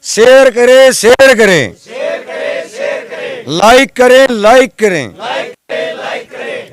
Share करें, share करें, like करें, लाइक करें।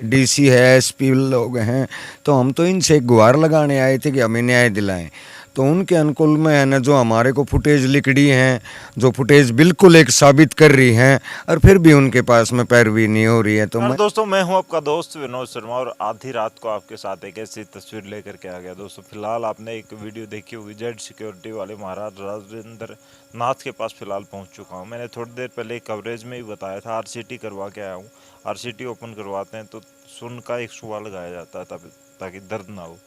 डीसी है, एसपी लोग हैं, तो हम तो इनसे एक गुहार लगाने आए थे कि हमें न्याय दिलाएं। तो उनके अनुकूल में है ना, जो हमारे को फुटेज लिखड़ी हैं, जो फुटेज बिल्कुल एक साबित कर रही हैं, और फिर भी उनके पास में पैरवी नहीं हो रही है। तो दोस्तों, मैं हूं आपका दोस्त विनोद शर्मा और आधी रात को आपके साथ एक ऐसी तस्वीर लेकर के आ गया। दोस्तों, फिलहाल आपने एक वीडियो देखी होगी, जेड सिक्योरिटी वाले महाराज राजेंद्र नाथ के पास फिलहाल पहुंच चुका हूं। मैंने थोड़ी देर पहले कवरेज में ही बताया था, आरसीटी करवा के आया हूँ। आरसीटी ओपन करवाते हैं तो सुन का एक सुआ लगाया जाता है ताकि दर्द ना हो।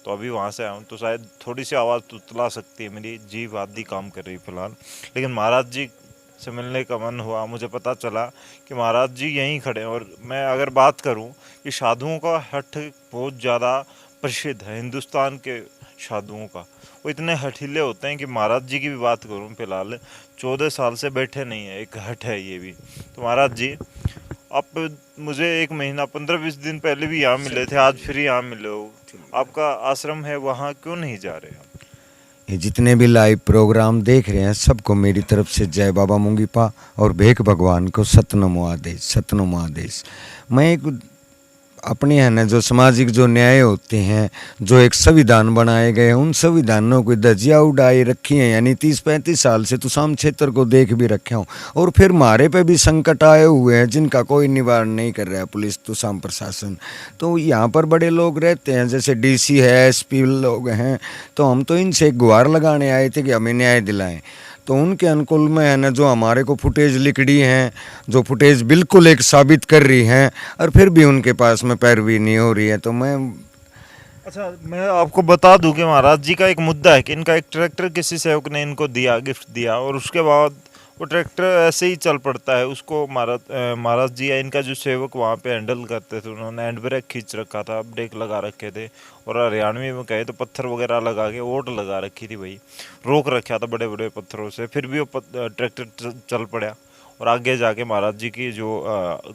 तो अभी वहाँ से आया हूँ, तो शायद थोड़ी सी आवाज़ तुतला सकती है, मेरी जीभ आदि काम कर रही फिलहाल। लेकिन महाराज जी से मिलने का मन हुआ। मुझे पता चला कि महाराज जी यहीं खड़े हैं। और मैं अगर बात करूं कि साधुओं का हठ बहुत ज़्यादा प्रसिद्ध है, हिंदुस्तान के साधुओं का। वो इतने हठीले होते हैं कि महाराज जी की भी बात करूं, फिलहाल 14 साल से बैठे नहीं है, एक हठ है ये भी। तो महाराज जी, आप मुझे 1 महीना 15-20 दिन पहले भी यहाँ मिले थे, आज फिर यहाँ मिले हो। आपका आश्रम है, वहाँ क्यों नहीं जा रहे आप? ये जितने भी लाइव प्रोग्राम देख रहे हैं, सबको मेरी तरफ से जय बाबा मुंगीपा और भेख भगवान को सतनमो आदेश, सतनमो आदेश। मैं एक अपने है ना, जो सामाजिक जो न्याय होते हैं, जो एक संविधान बनाए गए हैं, उन संविधानों को धज्जियाँ उड़ाई रखी हैं। यानी 30-35 साल से तो शाम क्षेत्र को देख भी रखे हूँ, और फिर मारे पे भी संकट आए हुए हैं जिनका कोई निवारण नहीं कर रहा है पुलिस तो शाम प्रशासन। तो यहाँ पर बड़े लोग रहते हैं, जैसे डीसी है, एसपी लोग हैं, तो हम तो इनसे एक गुहार लगाने आए थे कि हमें न्याय दिलाएं। तो उनके अनुकूल में है ना, जो हमारे को फुटेज लिखड़ी हैं, जो फुटेज बिल्कुल एक साबित कर रही हैं, और फिर भी उनके पास में पैरवी नहीं हो रही है। तो अच्छा, मैं आपको बता दूं कि महाराज जी का एक मुद्दा है कि इनका एक ट्रैक्टर किसी सेवक ने इनको दिया, गिफ्ट दिया, और उसके बाद वो ट्रैक्टर ऐसे ही चल पड़ता है। उसको महाराज जी या इनका जो सेवक वहाँ पे हैंडल करते थे, उन्होंने हैंड ब्रेक खींच रखा था, ब्रेक लगा रखे थे, और हरियाणवी में कहे तो पत्थर वगैरह लगा के ओट लगा रखी थी, भाई रोक रखा था बड़े बड़े पत्थरों से। फिर भी वो ट्रैक्टर चल पड़ा, और आगे जाके महाराज जी की जो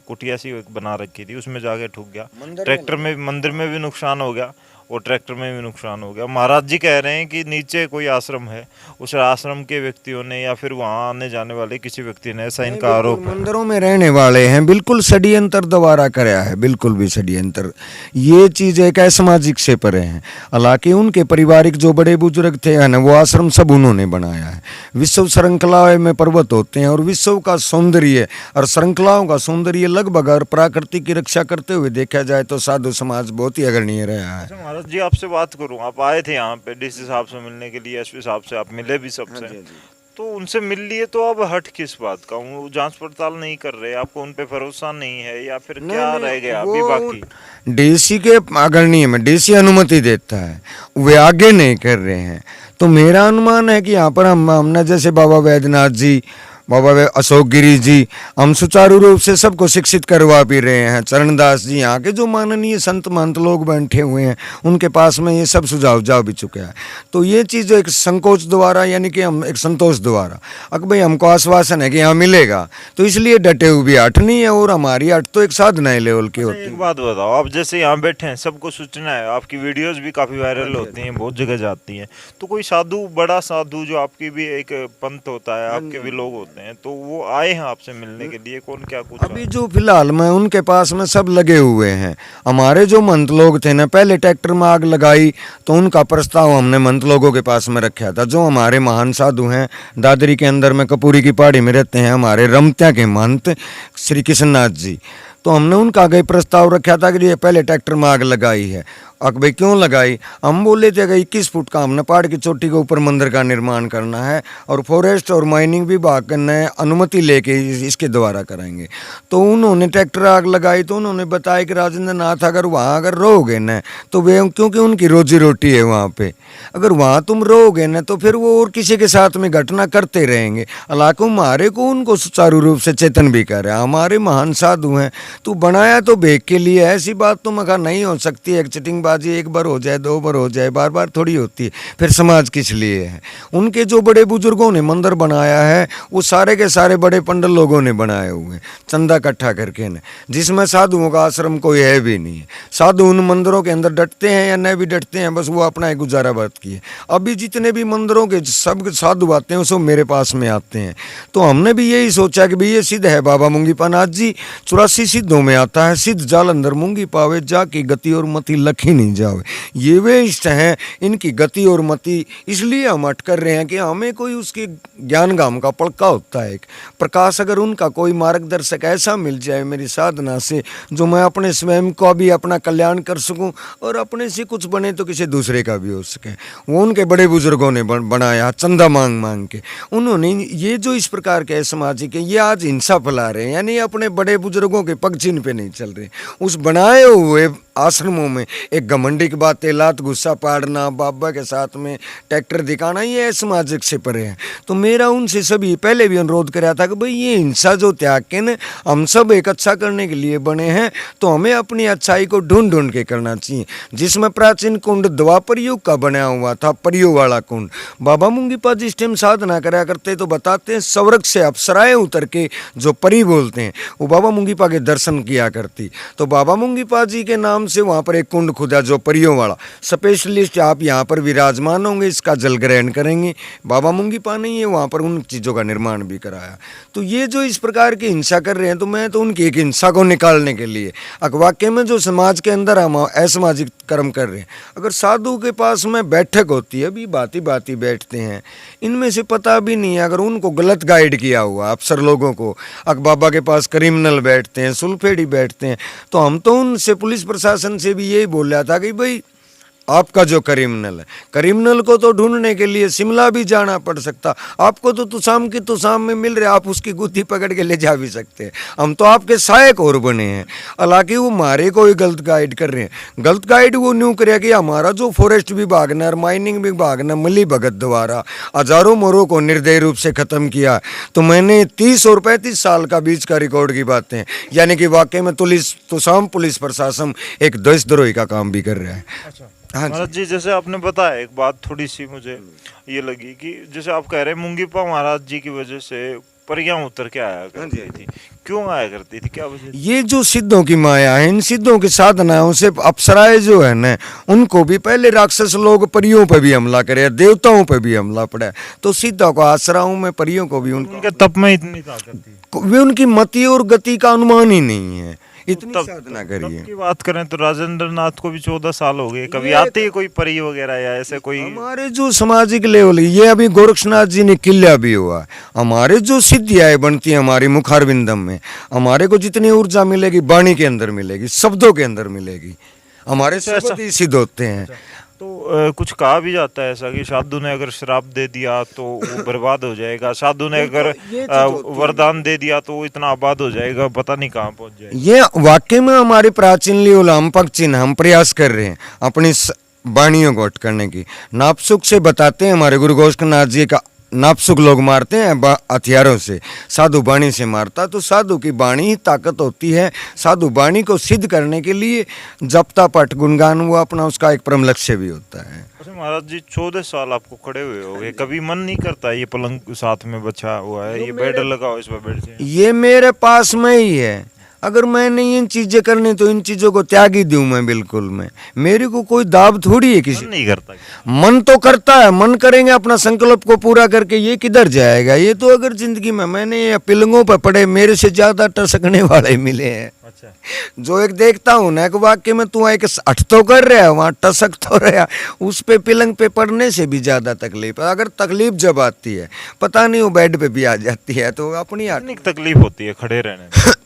कुटिया सी बना रखी थी उसमें जाके ठुक गया। ट्रैक्टर में, मंदिर में भी नुकसान हो गया और ट्रैक्टर में भी नुकसान हो गया। महाराज जी कह रहे हैं कि नीचे कोई आश्रम है, उस आश्रम के व्यक्तियों ने या फिर वहाँ आने जाने वाले किसी व्यक्ति ने, ऐसा इनका आरोप है। मंदिरों में रहने वाले हैं, बिल्कुल षड्यंत्र द्वारा कराया है, बिल्कुल भी षड्यंत्र। ये चीज़ एक असामाजिक से परे हैं। हालांकि उनके पारिवारिक जो बड़े बुजुर्ग थे ना, वो आश्रम सब उन्होंने बनाया है। विश्व श्रृंखलाओं में पर्वत होते हैं, और विश्व का सौंदर्य और श्रृंखलाओं का सौंदर्य लगभग और प्रकृति की रक्षा करते हुए देखा जाए तो साधु समाज बहुत ही अग्रणीय रहा है। महाराज जी, आपसे बात करूं, आप आए थे यहाँ पे डीसी साहब से मिलने के लिए, एसपी साहब से आप मिले भी सबसे। तो उनसे मिल लिए, तो अब हट किस बात का? वो जांच पड़ताल नहीं कर रहे, आपको उन पे भरोसा नहीं है, या फिर क्या रह गया अभी बाकी? डीसी के अग्रणीय में डीसी अनुमति देता है, वे आगे नहीं कर रहे हैं। तो मेरा अनुमान है कि यहाँ पर हमने जैसे बाबा वैद्यनाथ जी, बाबा अशोक गिरी जी, हम सुचारू रूप से सबको शिक्षित करवा भी रहे हैं। चरणदास जी, यहाँ के जो माननीय संत महंत लोग बैठे हुए हैं, उनके पास में ये सब सुझाव जा भी चुका है। तो ये चीज़ एक संकोच द्वारा, यानी कि हम एक संतोष द्वारा, अगर भाई हमको आश्वासन है कि यहाँ मिलेगा, तो इसलिए डटे हुए भी हट नहीं है। और हमारी हट तो एक साधना लेवल की होती है। एक बात बताओ, आप जैसे यहाँ बैठे हैं, सबको सूचना है, आपकी वीडियोस भी काफ़ी वायरल होती हैं, बहुत जगह जाती हैं, तो कोई साधु, बड़ा साधु जो आपकी भी एक पंथ होता है, आपके भी लोग होते हैं, तो वो आए हैं आपसे मिलने के लिए? कौन क्या कुछ अभी जो फिलहाल में उनके पास में सब लगे हुए हैं। हमारे जो मंत लोग थे ना, पहले ट्रैक्टर में आग लगाई तो उनका प्रस्ताव हमने मंत लोगों के पास में रखा था। जो हमारे महान साधु हैं, दादरी के अंदर में कपूरी की पहाड़ी में रहते हैं हमारे रमत्या के महंत श्री कृष्णनाथ जी, तो हमने उनका आगे प्रस्ताव रखा था कि ये पहले ट्रैक्टर में आग लगाई है। अब भाई क्यों लगाई? हम बोले थे कि 21 फुट का हमने पहाड़ की चोटी के ऊपर मंदिर का निर्माण करना है, और फॉरेस्ट और माइनिंग विभाग ने अनुमति लेके इसके द्वारा कराएंगे। तो उन्होंने ट्रैक्टर आग लगाई, तो उन्होंने बताया कि राजेंद्र नाथ, अगर वहाँ अगर रहोगे न तो वे, क्योंकि उनकी रोजी रोटी है वहाँ पे, अगर वहाँ तुम रहोगे न तो फिर वो और किसी के साथ में घटना करते रहेंगे। हालांकि हमारे को उनको सुचारू रूप से चेतन भी कर रहे हैं, हमारे महान साधु हैं। तू बनाया तो भेग के लिए, ऐसी बात तो मगर नहीं हो सकती है, चिटिंग सट्टेबाजी एक बार हो जाए, 2 बार हो जाए, बार बार थोड़ी होती है। फिर समाज किस लिए है? उनके जो बड़े बुजुर्गों ने मंदिर बनाया है वो सारे के सारे बड़े पंडित लोगों ने बनाए हुए हैं, चंदा इकट्ठा करके न, जिसमें साधुओं का आश्रम कोई है भी नहीं है। साधु उन मंदिरों के अंदर डटते हैं या नहीं भी डटते हैं, बस वो अपना एक गुजारा बात की है। अभी जितने भी मंदिरों के सब साधु आते हैं सब मेरे पास में आते हैं। तो हमने भी यही सोचा कि भाई ये सिद्ध है बाबा मुंगीपा नाथ जी, 84 सिद्धों में आता है, सिद्ध जाल अंदर मुंगी पावे, जाकी गति और मति लखी नहीं जावे। ये वे इष्ट हैं, इनकी गति और मति, इसलिए हम अट कर रहे हैं कि हमें कोई उसके ज्ञान गाम का पड़का होता है एक प्रकाश, अगर उनका कोई मार्गदर्शक ऐसा मिल जाए मेरी साधना से, जो मैं अपने स्वयं को भी अपना कल्याण कर सकूं और अपने से कुछ बने तो किसी दूसरे का भी हो सके। वो उनके बड़े बुजुर्गों ने बनाया, चंदा मांग मांग के। उन्होंने ये जो इस प्रकार के सामाजिक है, ये आज हिंसा फैला रहे हैं, यानी अपने बड़े बुजुर्गों के पग चिन्ह पे नहीं चल रहे। उस बनाए हुए आश्रमों में एक घमंडी की बातें, लात गुस्सा पाड़ना, बाबा के साथ में ट्रैक्टर दिखाना, ये सामाजिक से परे है। तो मेरा उनसे सभी पहले भी अनुरोध कराया था कि भाई ये हिंसा जो त्याग के न, हम सब एक अच्छा करने के लिए बने हैं, तो हमें अपनी अच्छाई को ढूंढ ढूंढ के करना चाहिए। जिसमें प्राचीन कुंड द्वापर युग का बनाया हुआ था, परियों वाला कुंड, बाबा मुंगीपा जिस टाइम साधना कराया करते तो बताते हैं स्वर्ग से अप्सराएं उतर के, जो परी बोलते हैं, वो बाबा मुंगीपा के दर्शन किया करती। तो बाबा मुंगीपा जी के नाम से वहाँ पर एक कुंड खुदा जो परियों वाला, स्पेशलिस्ट आप यहाँ पर विराजमान होंगे, इसका जल ग्रहण करेंगे। बाबा मुंगीपा ने ये वहाँ पर उन चीज़ों का निर्माण भी कराया। तो ये जो इस प्रकार की हिंसा कर रहे हैं, तो मैं तो उनकी एक हिंसा को निकालने के लिए, वाक्य में जो समाज के अंदर हम असामाजिक कर्म कर रहे हैं, अगर साधु के पास में बैठक होती है, अभी बाती बाती बैठते हैं, इनमें से पता भी नहीं है, अगर उनको गलत गाइड किया हुआ अफसर लोगों को, अक बाबा के पास क्रिमिनल बैठते हैं, सुलफेड़ी बैठते हैं, तो हम तो उनसे पुलिस प्रशासन से भी यही बोल रहा था कि भाई आपका जो क्रिमिनल है, क्रिमिनल को तो ढूंढने के लिए शिमला भी जाना पड़ सकता, आपको तो तुसाम की तुसाम में मिल रहे, आप उसकी गुत्थी पकड़ के ले जा भी सकते हैं। हम तो आपके सहायक और बने हैं। हालांकि वो हमारे को ही गलत गाइड कर रहे हैं। गलत गाइड वो न्यू करे कि हमारा जो फॉरेस्ट विभाग ने और माइनिंग विभाग ने मिली भगत द्वारा हजारों मोरों को निर्दयी रूप से ख़त्म किया। तो मैंने 30 और 35 साल का बीच का रिकॉर्ड की बातें, यानी कि वाकई में तुसाम पुलिस प्रशासन एक देशद्रोही का काम भी कर रहा है। अच्छा हाँ महाराज जी, जैसे आपने बताया एक बात थोड़ी सी मुझे ये लगी कि जैसे आप कह रहे हैं मुंगीपा महाराज जी की वजह से परियां उतर के आया करती थी, क्यों आया करती थी, क्या वजह थी? ये जो सिद्धों की माया है, इन सिद्धों की साधनाओं से अप्सराएं जो है ना, उनको भी पहले राक्षस लोग परियों पे भी हमला करे, देवताओं पे भी हमला पड़ा, तो सिद्धों को आश्रयों में परियों को भी उनके तप में इतनी ताकत थी, वे उनकी मति और गति का अनुमान ही नहीं है, इतनी साधना करिए। की बात करें तो राजेंद्र नाथ को भी 14 साल हो गए, कभी आती है कोई परी वगैरह या ऐसे कोई? हमारे जो सामाजिक लेवल, ये अभी गोरक्षनाथ जी ने किला भी हुआ, हमारे जो सिद्धियाँ बनती हैं हमारी मुखारविंदम में, हमारे को जितनी ऊर्जा मिलेगी वाणी के अंदर मिलेगी, शब्दों के अंदर मिलेगी, हमारे शब्द ही सिद्ध होते हैं। तो कुछ कहा भी जाता है ऐसा कि साधु ने अगर श्राप दे दिया तो वो बर्बाद हो जाएगा, साधु ने अगर वरदान दे दिया तो वो इतना आबाद हो जाएगा, पता नहीं कहाँ पहुंच जाएगा। ये वाकई में हमारी प्राचीन लीला, हम पक्षिन, हम प्रयास कर रहे हैं अपनी वाणियों को अट करने की। नापसुख से बताते हैं हमारे गुरु गोरक्षनाथ जी का, नापसुख लोग मारते हैं हथियारों से, साधु वाणी से मारता। तो साधु की वाणी ही ताकत होती है। साधु वाणी को सिद्ध करने के लिए जपता पट गुणगान हुआ अपना, उसका एक परम लक्ष्य भी होता है। अच्छा महाराज जी, 14 साल आपको खड़े हुए हो गए, कभी मन नहीं करता ये पलंग साथ में बचा हुआ है, ये बेड लगाओ, इस पर बैठ जाए? ये मेरे पास में ही है, अगर मैं नहीं इन चीजें करनी तो इन चीजों को त्याग ही दूं मैं, बिल्कुल मैं, मेरे को कोई दाब थोड़ी है किसी। मन नहीं करता? मन तो करता है, मन करेंगे अपना संकल्प को पूरा करके, ये किधर जाएगा? ये तो अगर जिंदगी में मैंने पिलंगों पर पड़े मेरे से ज्यादा टसकने वाले मिले हैं। अच्छा, जो एक देखता हूँ ना कि वाक्य में तू एक अठ तो कर रहा है, वहाँ टसक तो रहा, उस पे पिलंग पे पड़ने से भी ज्यादा तकलीफ है। अगर तकलीफ जब आती है, पता नहीं वो बेड पे भी आ जाती है, तो अपनी तकलीफ होती है खड़े रहने में।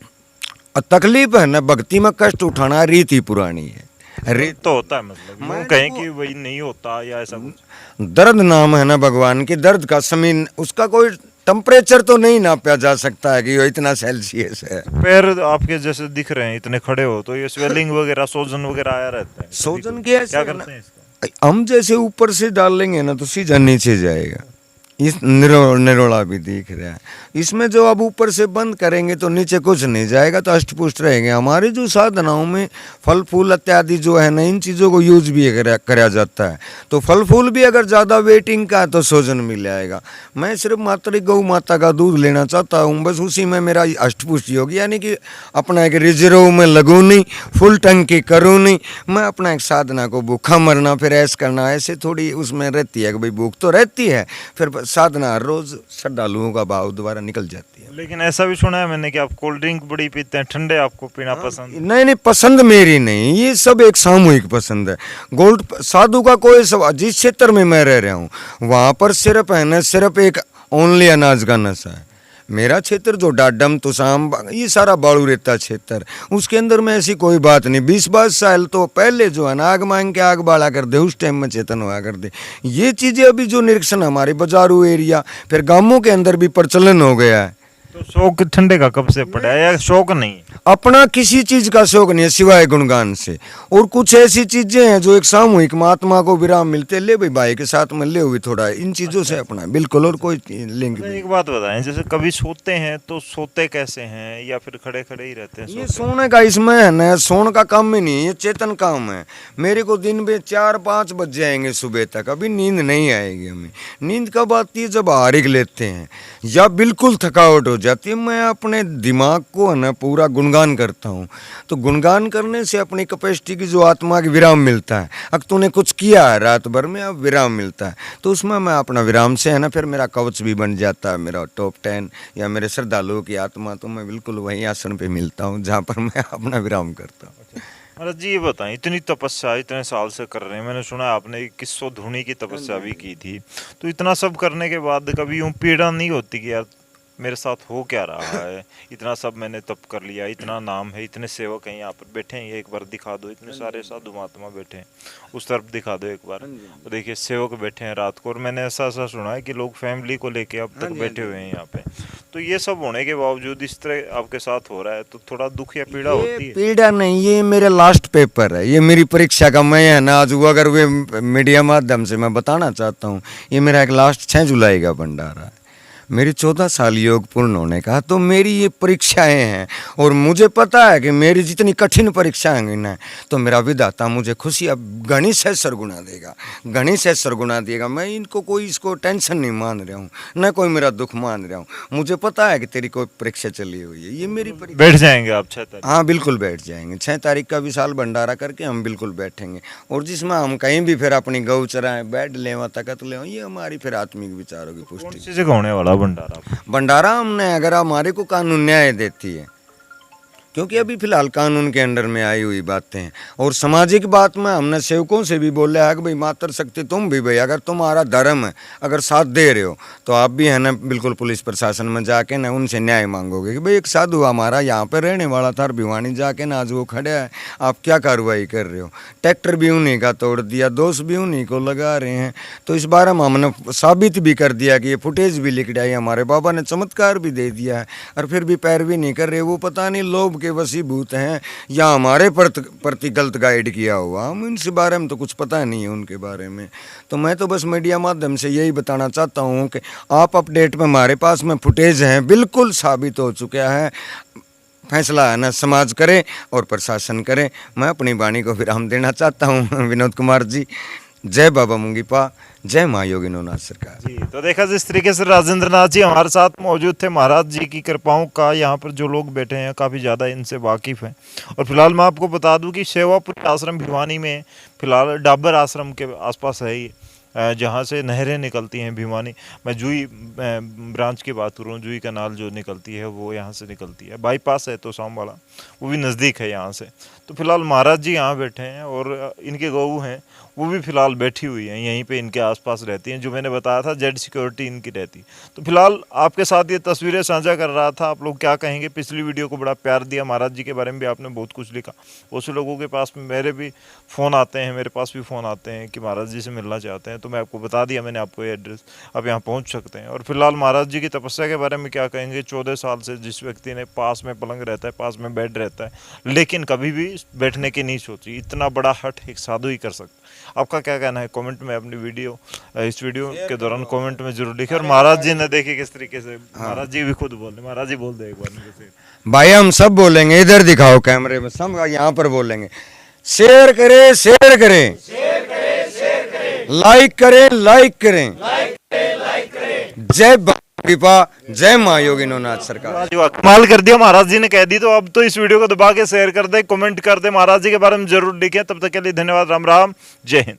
तकलीफ है ना, भक्ति में कष्ट उठाना रीति पुरानी है। रीत तो होता है, मतलब वो कहें कि वही नहीं होता या ऐसा कुछ? दर्द नाम है ना भगवान की, दर्द का समीन, उसका कोई टेम्परेचर तो नहीं नापा जा सकता है कि वो इतना सेल्सियस है। पैर आपके जैसे दिख रहे हैं, इतने खड़े हो, तो ये स्वेलिंग वगैरह, सोजन वगैरह आया रहता है? सोजन क्या करते हैं इसका? हम जैसे ऊपर से डाल लेंगे ना तो सीधा नीचे जाएगा, इस निरोड़ा भी दिख रहा है। इसमें जो अब ऊपर से बंद करेंगे तो नीचे कुछ नहीं जाएगा, तो अष्टपुष्ट रहेंगे। हमारे जो साधनाओं में फल फूल इत्यादि जो है ना, इन चीज़ों को यूज भी करा जाता है। तो फल फूल भी अगर ज़्यादा वेटिंग का है तो सोजन मिल जाएगा। मैं सिर्फ मात्र गौ माता का दूध लेना चाहता हूँ, बस उसी में मेरा अष्टपुष्टि होगी। यानी कि अपना एक रिजर्व में लगूँ नहीं, फुल टंकी करूँ नहीं, मैं अपना एक साधना को भूखा मरना फिर ऐश करना, ऐसे थोड़ी उसमें रहती है कि भाई भूख तो रहती है, फिर साधना रोज श्रद्धालुओं का भाव दोबारा निकल जाती है। लेकिन ऐसा भी सुना है मैंने कि आप कोल्ड ड्रिंक बड़ी पीते हैं, ठंडे आपको पीना पसंद? नहीं नहीं, पसंद मेरी नहीं, ये सब एक सामूहिक पसंद है। गोल्ड साधु का कोई सब, जिस क्षेत्र में मैं रह रहा हूँ वहाँ पर सिर्फ है ना, सिर्फ एक ओनली अनाज का नशा है। मेरा क्षेत्र जो डाडम तुसाम ये सारा बाड़ू रेता क्षेत्र, उसके अंदर में ऐसी कोई बात नहीं। 20-22 साल तो पहले जो है ना, आग मांग के आग बाड़ा कर दे, उस टाइम में चेतन हुआ कर दे। ये चीज़ें अभी जो निरीक्षण हमारे बाजारू एरिया फिर गांवों के अंदर भी प्रचलन हो गया है। तो शौक ठंडे का कब से पड़ा है या शौक नहीं? अपना किसी चीज का शौक नहीं है सिवाय गुणगान से। और कुछ ऐसी चीजें हैं जो एक सामूहिक महात्मा को विराम मिलते, ले भाई के साथ में ले हुई थोड़ा, इन चीजों से अपना बिल्कुल, और कोई लिंक तो नहीं। एक बात बताएं, जैसे कभी सोते हैं तो सोते कैसे हैं, या फिर खड़े खड़े ही रहते हैं? ये सोने का इसमें है ना, सोने का काम ही नहीं है, ये चेतन काम है। मेरे को दिन में 4-5 बज जाएंगे सुबह तक, अभी नींद नहीं आएगी हमें। नींद कब आती है? जब आरिग लेते हैं या बिल्कुल थकावट हो जाती है। मैं अपने दिमाग को है ना पूरा गुणगान करता हूँ। तो गुणगान करने से अपनी कैपेसिटी की जो आत्मा की विराम मिलता है। अब तूने कुछ किया है रात भर में, अब विराम मिलता है, तो उसमें मैं अपना विराम से है ना फिर मेरा कवच भी बन जाता है, मेरा टॉप 10 या मेरे श्रद्धालुओं की आत्मा, तो मैं बिल्कुल वही आसन पे मिलता हूँ जहाँ पर मैं अपना विराम करता हूँ। महाराज जी ये बताएं, इतनी तपस्या इतने साल से कर रहे हैं, मैंने सुना है आपने 2100 धूनी की तपस्या भी की थी, तो इतना सब करने के बाद कभी यूं पीड़ा नहीं होती कि यार मेरे साथ हो क्या रहा है? इतना सब मैंने तप कर लिया, इतना नाम है, इतने सेवक हैं यहाँ पर बैठे हैं, ये एक बार दिखा दो, इतने सारे साधु महात्मा बैठे हैं, उस तरफ दिखा दो एक बार, तो देखिए सेवक बैठे हैं रात को। और मैंने ऐसा ऐसा सुना है कि लोग फैमिली को लेके अब तक बैठे हुए हैं यहाँ पे। तो ये सब होने के बावजूद इस तरह आपके साथ हो रहा है, तो थोड़ा दुख या पीड़ा होती है? पीड़ा नहीं, ये मेरे लास्ट पेपर है, ये मेरी परीक्षा का मैं है ना आज वो अगर वे मीडिया माध्यम से मैं बताना चाहता हूँ, ये मेरा एक लास्ट 6 जुलाई का भंडारा है। मेरी 14 साल योग पूर्ण होने का, तो मेरी ये परीक्षाएं हैं। और मुझे पता है कि मेरी जितनी कठिन परीक्षाएं ना, तो मेरा विधाता मुझे खुशी अब गणित है सरगुना देगा, गणित है सरगुना देगा। मैं इनको कोई इसको टेंशन नहीं मान रहा हूँ, न कोई मेरा दुख मान रहा हूँ। मुझे पता है कि तेरी कोई परीक्षा चली हुई है, ये मेरी परीक्षा। बैठ जाएंगे आप 6 तारीख? हाँ बिल्कुल बैठ जाएंगे। 6 तारीख का विशाल भंडारा करके हम बिल्कुल बैठेंगे, और जिसमें हम कहीं भी फिर अपनी गौ चराएं, बैठ लें, तकत लें, ये हमारी फिर आत्मिक विचारों की कौन पुष्टि। सी जगह होने वाला भंडारा? भंडारा हमने अगर हमारे को कानून न्याय देती है, क्योंकि अभी फिलहाल कानून के अंडर में आई हुई बातें हैं। और सामाजिक बात में हमने सेवकों से भी बोला है कि भाई मातृ शक्ति तुम भी भाई, अगर तुम्हारा धर्म है, अगर साथ दे रहे हो तो आप भी है ना बिल्कुल पुलिस प्रशासन में जाके ना उनसे न्याय मांगोगे कि भाई एक साधु हमारा यहाँ पे रहने वाला था, भिवानी जाके ना आज वो खड़ा है, आप क्या कार्रवाई कर रहे हो? ट्रैक्टर भी उन्हीं का तोड़ दिया, दोष भी उन्हीं को लगा रहे हैं। तो इस बारे में हमने साबित भी कर दिया कि ये फुटेज भी लिख डाई, हमारे बाबा ने चमत्कार भी दे दिया है, और फिर भी पैरवी नहीं कर रहे। वो पता नहीं लोभ के वशीभूत हैं या हमारे प्रति गलत गाइड किया हुआ, हम इनसे बारे में तो कुछ पता नहीं है उनके बारे में। तो मैं तो बस मीडिया माध्यम से यही बताना चाहता हूँ कि आप अपडेट में, हमारे पास में फुटेज हैं, बिल्कुल साबित हो चुका है। फैसला है ना समाज करे और प्रशासन करे। मैं अपनी वाणी को विराम देना चाहता हूँ। विनोद कुमार जी, जय बाबा मुंगीपा, जय माँ योगिनोनाथ सरकार जी। तो देखा जिस तरीके से राजेंद्र नाथ जी हमारे साथ मौजूद थे, महाराज जी की कृपाओं का यहाँ पर जो लोग बैठे हैं काफ़ी ज़्यादा इनसे वाकिफ़ हैं। और फिलहाल मैं आपको बता दूं कि सेवापुरी आश्रम भिवानी में फिलहाल डाबर आश्रम के आसपास है ये, जहाँ से नहरें निकलती हैं भिवानी। मैं जुई ब्रांच की बात करूँ, जुई कनाल जो निकलती है वो यहाँ से निकलती है, बाईपास है तो शाम वाला, वो भी नज़दीक है यहाँ से। तो फिलहाल महाराज जी यहाँ बैठे हैं और इनके गऊ हैं वो भी फिलहाल बैठी हुई हैं यहीं पे, इनके आसपास रहती हैं। जो मैंने बताया था जेड सिक्योरिटी इनकी रहती। तो फिलहाल आपके साथ ये तस्वीरें साझा कर रहा था। आप लोग क्या कहेंगे? पिछली वीडियो को बड़ा प्यार दिया, महाराज जी के बारे में भी आपने बहुत कुछ लिखा। बहुत से लोगों के पास में मेरे भी फ़ोन आते हैं, मेरे पास भी फ़ोन आते हैं कि महाराज जी से मिलना चाहते हैं। तो मैं आपको बता दिया मैंने आपको ये एड्रेस, आप यहाँ पहुँच सकते हैं। और फिलहाल महाराज जी की तपस्या के बारे में क्या कहेंगे? 14 साल से जिस व्यक्ति ने पास में पलंग रहता है, पास में बेड रहता है, लेकिन कभी भी बैठने की नहीं सोची, इतना बड़ा हट एक साधु ही कर सकता। आपका क्या कहना है कमेंट में अपनी वीडियो इस वीडियो के दौरान कमेंट में जरूर लिखे। और महाराज जी ने देखे किस तरीके से, महाराज जी भी खुद बोल रहे, महाराज जी बोल दे एक बार मेरे से। भाई हम सब बोलेंगे, इधर दिखाओ कैमरे में, सब यहाँ पर बोलेंगे। शेयर करें, शेयर करें, लाइक करें, लाइक करें। जय कृपा, जय माँ योगिनोनाथ सरकार। वाह जी वाह, कमाल कर दिया, महाराज जी ने कह दी। तो अब तो इस वीडियो को दबा के शेयर कर दे, कमेंट कर दे, महाराज जी के बारे में जरूर लिखें। तब तक के लिए धन्यवाद, राम राम, जय हिंद।